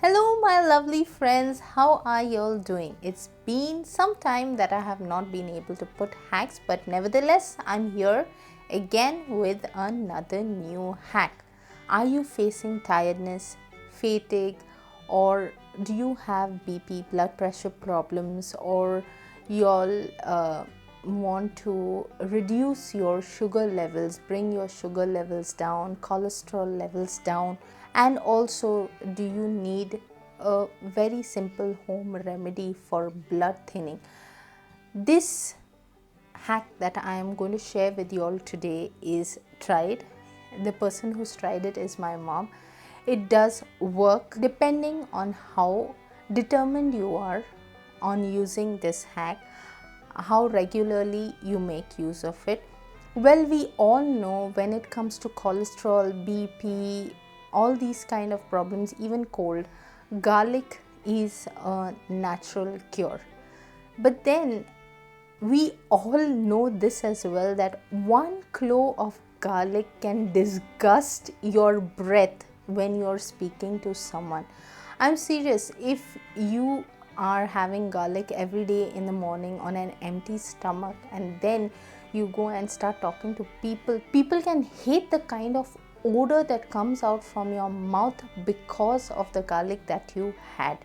Hello, my lovely friends. How are you all doing? It's been some time that I have not been able to put hacks, but nevertheless, I'm here again with another new hack. Are you facing tiredness, fatigue, or do you have BP, blood pressure problems, or you all want to reduce your sugar levels, bring your sugar levels down, cholesterol levels down? And also, do you need a very simple home remedy for blood thinning? This hack that I am going to share with you all today is tried. The person who's tried it is my mom. It does work depending on how determined you are on using this hack, how regularly you make use of it. Well, we all know when it comes to cholesterol, BP, all these kind of problems, even cold, garlic is a natural cure. But then we all know this as well, that one clove of garlic can disgust your breath when you're speaking to someone. I'm serious. If you are having garlic every day in the morning on an empty stomach and then you go and start talking to people can hate the kind of odor that comes out from your mouth because of the garlic that you had.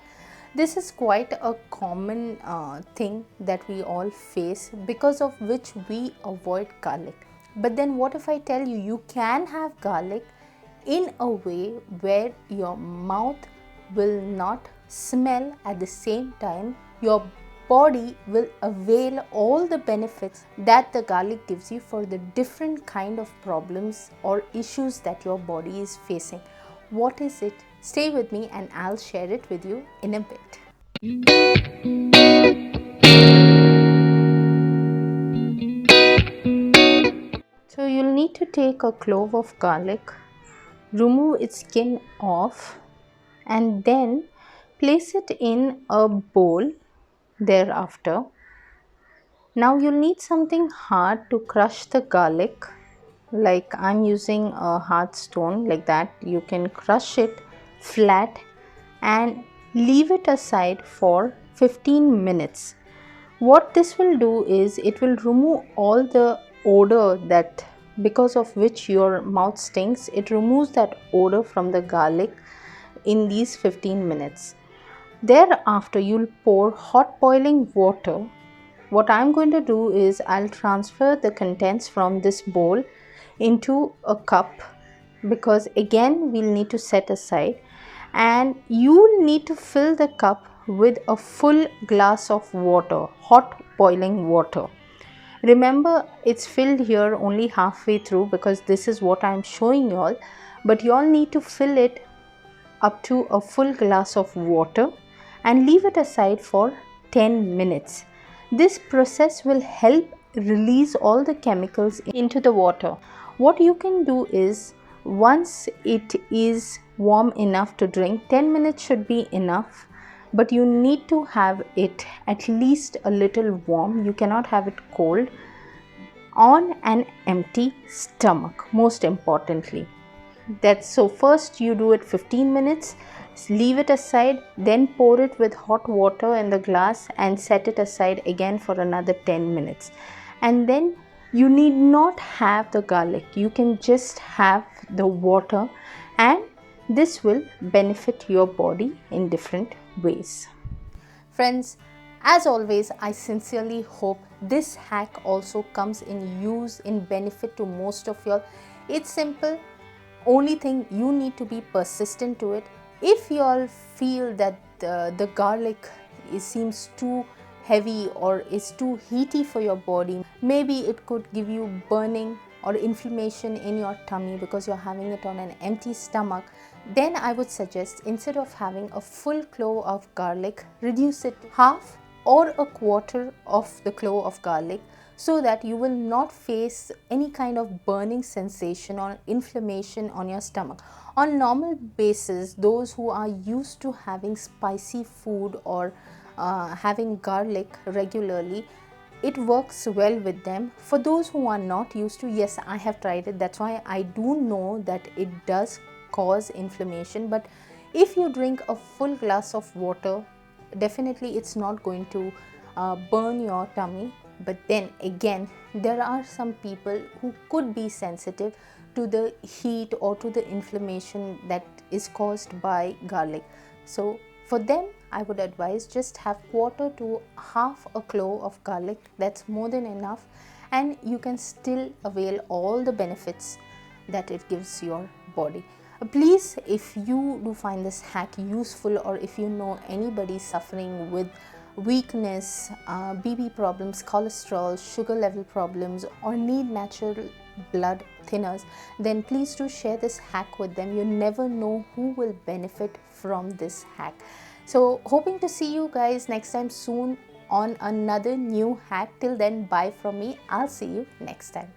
This is quite a common thing that we all face, because of which we avoid garlic. But then what if I tell you, you can have garlic in a way where your mouth will not smell at the same time? Your body will avail all the benefits that the garlic gives you for the different kind of problems or issues that your body is facing. What is it? Stay with me and I'll share it with you in a bit. So you'll need to take a clove of garlic, remove its skin off, and then place it in a bowl thereafter. Now you'll need something hard to crush the garlic, like I'm using a hard stone like that. You can crush it flat and leave it aside for 15 minutes. What this will do is it will remove all the odor that, because of which your mouth stinks, it removes that odor from the garlic in these 15 minutes. Thereafter, you'll pour hot boiling water. What I'm going to do is I'll transfer the contents from this bowl into a cup, because again we'll need to set aside, and you'll need to fill the cup with a full glass of water, hot boiling water. Remember, it's filled here only halfway through because this is what I'm showing you all, but you all need to fill it up to a full glass of water and leave it aside for 10 minutes. This process will help release all the chemicals into the water. What you can do is, once it is warm enough to drink, 10 minutes should be enough, but you need to have it at least a little warm. You cannot have it cold, on an empty stomach, most importantly. That's so first you do it 15 minutes, leave it aside, then pour it with hot water in the glass and set it aside again for another 10 minutes. And then you need not have the garlic, you can just have the water, and this will benefit your body in different ways. Friends, as always, I sincerely hope this hack also comes in use, in benefit to most of y'all. It's simple. Only thing, you need to be persistent to it. If you all feel that the garlic seems too heavy or is too heaty for your body, maybe it could give you burning or inflammation in your tummy because you're having it on an empty stomach, then I would suggest, instead of having a full clove of garlic, reduce it to half or a quarter of the clove of garlic, so that you will not face any kind of burning sensation or inflammation on your stomach. On normal basis, those who are used to having spicy food or having garlic regularly, it works well with them. For those who are not used to, yes, I have tried it, that's why I do know that it does cause inflammation, but If you drink a full glass of water, definitely it's not going to burn your tummy. But then again, there are some people who could be sensitive to the heat or to the inflammation that is caused by garlic. So for them, I would advise just have quarter to half a clove of garlic. That's more than enough, and you can still avail all the benefits that it gives your body. Please, if you do find this hack useful, or if you know anybody suffering with weakness, BB problems, cholesterol, sugar level problems, or need natural blood thinners, then please do share this hack with them. You never know who will benefit from this hack. So hoping to see you guys next time soon on another new hack. Till then, bye from me. I'll see you next time.